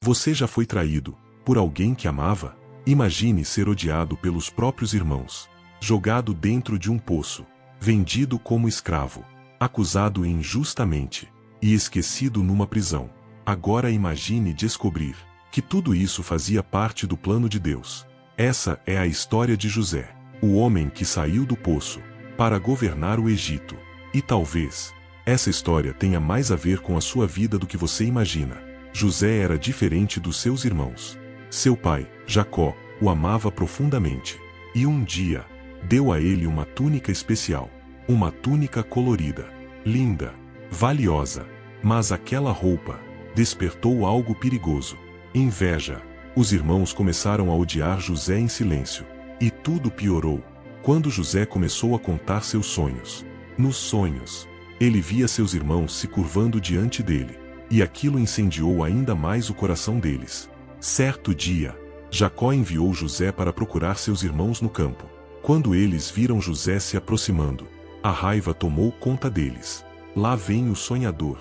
Você já foi traído por alguém que amava? Imagine ser odiado pelos próprios irmãos, jogado dentro de um poço, vendido como escravo, acusado injustamente e esquecido numa prisão. Agora imagine descobrir que tudo isso fazia parte do plano de Deus. Essa é a história de José, o homem que saiu do poço para governar o Egito. E talvez essa história tenha mais a ver com a sua vida do que você imagina. José era diferente dos seus irmãos. Seu pai, Jacó, o amava profundamente. E um dia, deu a ele uma túnica especial. Uma túnica colorida, linda, valiosa. Mas aquela roupa despertou algo perigoso. Inveja. Os irmãos começaram a odiar José em silêncio. E tudo piorou quando José começou a contar seus sonhos. Nos sonhos, ele via seus irmãos se curvando diante dele. E aquilo incendiou ainda mais o coração deles. Certo dia, Jacó enviou José para procurar seus irmãos no campo. Quando eles viram José se aproximando, a raiva tomou conta deles. Lá vem o sonhador.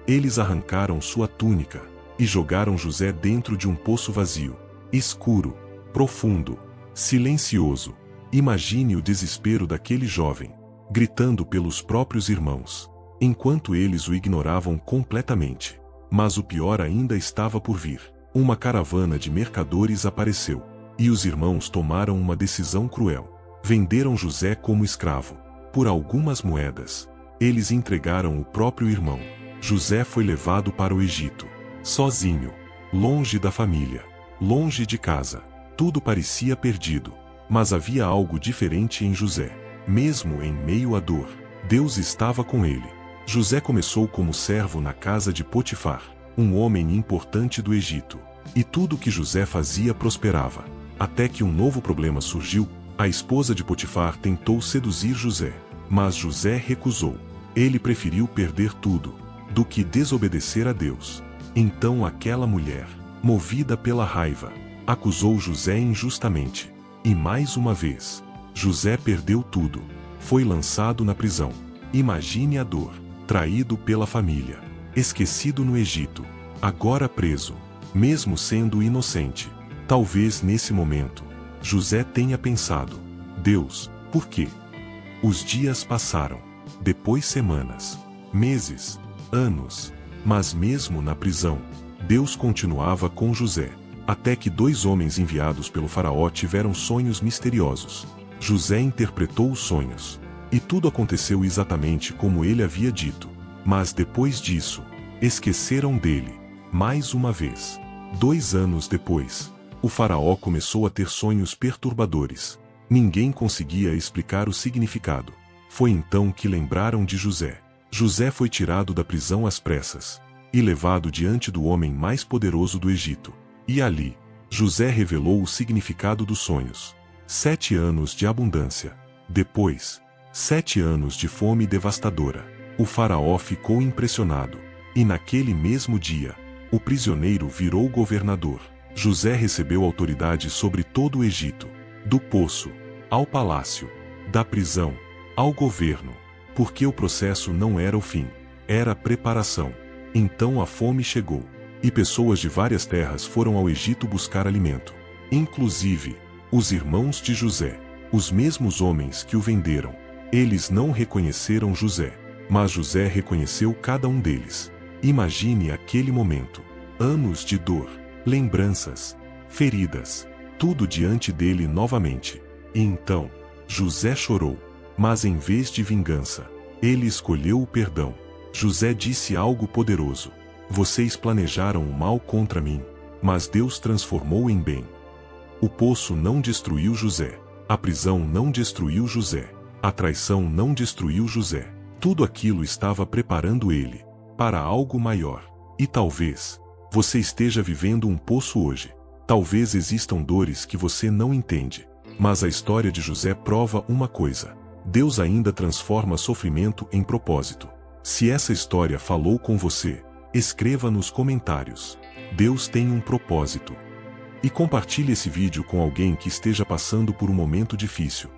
Eles arrancaram sua túnica e jogaram José dentro de um poço vazio, escuro, profundo, silencioso. Imagine o desespero daquele jovem, gritando pelos próprios irmãos, enquanto eles o ignoravam completamente. Mas o pior ainda estava por vir. Uma caravana de mercadores apareceu, e os irmãos tomaram uma decisão cruel. Venderam José como escravo. Por algumas moedas, eles entregaram o próprio irmão. José foi levado para o Egito, sozinho, longe da família, longe de casa. Tudo parecia perdido, mas havia algo diferente em José. Mesmo em meio à dor, Deus estava com ele. José começou como servo na casa de Potifar, um homem importante do Egito. E tudo que José fazia prosperava. Até que um novo problema surgiu. A esposa de Potifar tentou seduzir José, mas José recusou. Ele preferiu perder tudo do que desobedecer a Deus. Então aquela mulher, movida pela raiva, acusou José injustamente. E mais uma vez, José perdeu tudo. Foi lançado na prisão. Imagine a dor. Traído pela família, esquecido no Egito, agora preso, mesmo sendo inocente. Talvez nesse momento, José tenha pensado: Deus, por quê? Os dias passaram, depois semanas, meses, anos, mas mesmo na prisão, Deus continuava com José, até que 2 homens enviados pelo faraó tiveram sonhos misteriosos. José interpretou os sonhos, e tudo aconteceu exatamente como ele havia dito. Mas depois disso, esqueceram dele. Mais uma vez. 2 anos depois, o faraó começou a ter sonhos perturbadores. Ninguém conseguia explicar o significado. Foi então que lembraram de José. José foi tirado da prisão às pressas e levado diante do homem mais poderoso do Egito. E ali, José revelou o significado dos sonhos. 7 anos de abundância. Depois, 7 anos de fome devastadora. O faraó ficou impressionado. E naquele mesmo dia, o prisioneiro virou governador. José recebeu autoridade sobre todo o Egito. Do poço ao palácio, da prisão ao governo. Porque o processo não era o fim, era a preparação. Então a fome chegou. E pessoas de várias terras foram ao Egito buscar alimento. Inclusive, os irmãos de José, os mesmos homens que o venderam. Eles não reconheceram José, mas José reconheceu cada um deles. Imagine aquele momento. Anos de dor, lembranças, feridas, tudo diante dele novamente. E então, José chorou, mas em vez de vingança, ele escolheu o perdão. José disse algo poderoso: vocês planejaram o mal contra mim, mas Deus transformou em bem. O poço não destruiu José, a prisão não destruiu José, a traição não destruiu José. Tudo aquilo estava preparando ele para algo maior. E talvez você esteja vivendo um poço hoje. Talvez existam dores que você não entende. Mas a história de José prova uma coisa: Deus ainda transforma sofrimento em propósito. Se essa história falou com você, escreva nos comentários. Deus tem um propósito. E compartilhe esse vídeo com alguém que esteja passando por um momento difícil.